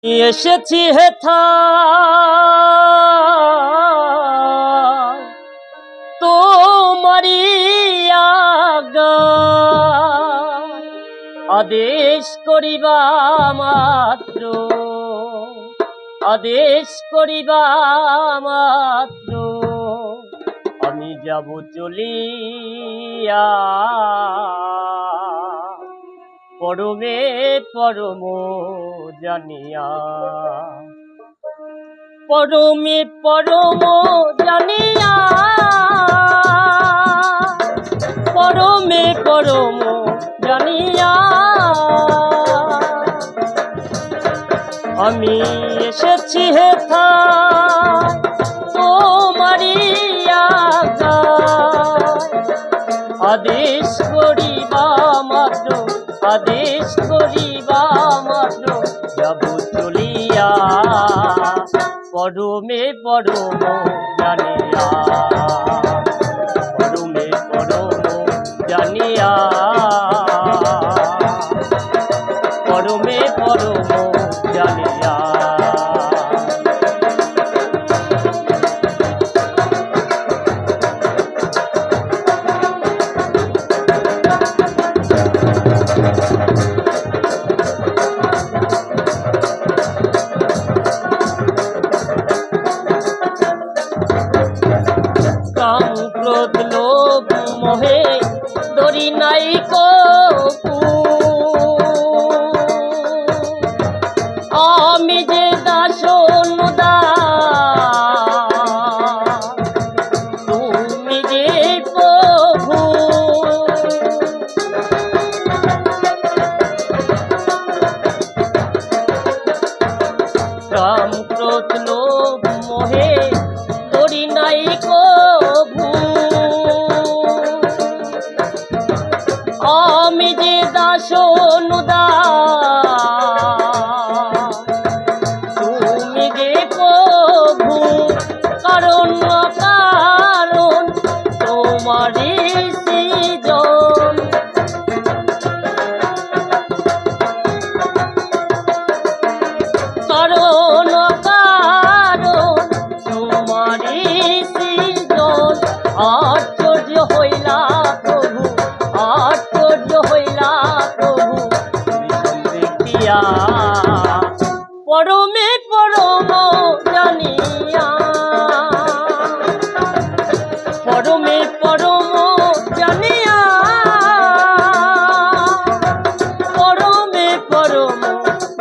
এসেছি হেথা তোমারি আজ্ঞায় আদেশ করিবা মাত্র, আদেশ করিবা মাত্র আমি যাব চলিয়া পরমে পরম জানিয়া, পরমে পরম জানিয়া, পরমে পরম জানিয়া আমি এসেছি হেথা তোমারি আজ্ঞায় আদেশ করিবা মাত্র, আদেশ করিবা মাত্র যাব চলিয়া পরমে পরম জানিয়া, পরমে পরম জানিয়া, পরমে পরম জানিয়া। কাম ক্রোধ লোভ মোহে দরি নাই কো আমি যে দাসনুদাস তুমি যে প্রভু, কাম ক্রোধ লোভ মোহে দরি নাই কভু আমি যে দাসনুদাস তুমি যে প্রভু, কারণ কারণ তোমারই সৃজন, কারণ কারণ তোমারই সৃজন আশ্চর্য হইলা প্রভু, আশ্চর্য হইলা প্রভু বিষম দেখিয়া পরমে পরম জানিয়া, পরমে পরম জানিয়া, পরমে পরম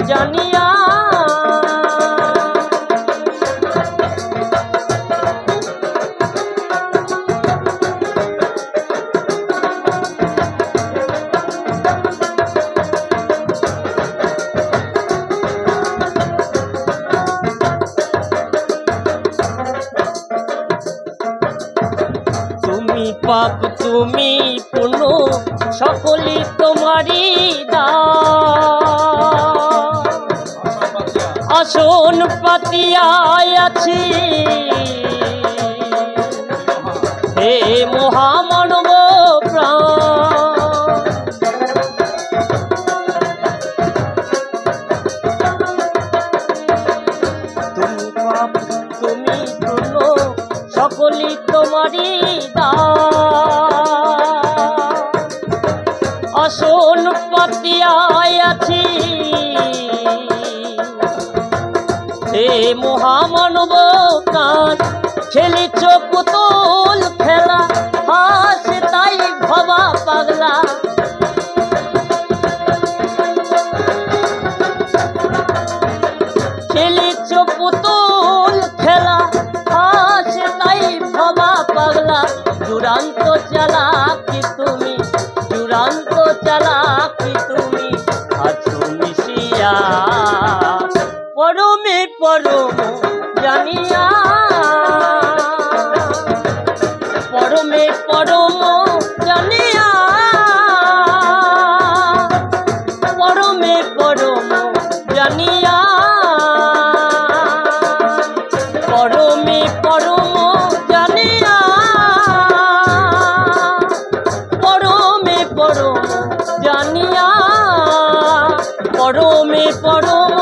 জানিয়া পাপ তুমি পুণ্য সকলই তোমারই দান, আসন পাতিয়া আছি হে মহামানব প্রাণ, তুমি পাপ তুমি পুণ্য সকলই তোমারই দান, আসন পাতিয়া আছি হে মহামানব কান, খেলিছ পুতুল খেলা হাস তাই ভবা পাগলা, খেলিছ পুতুল খেলা হাস তাই ভবা পাগলা, দুরান্ত চালাকি তুমি, দুরান্ত চালাকি তুমি আছো মিশিয়া পরমে পরম জানিয়া, পরমে পরম জানিয়া, পরমে পরম জানিয়া, পরমে পরম জানিয়া, পরমে পরম জানিয়া, পরমে পরম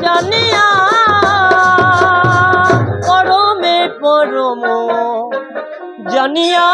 জানিয়া। জানিয়া পরমে পরম জানিয়া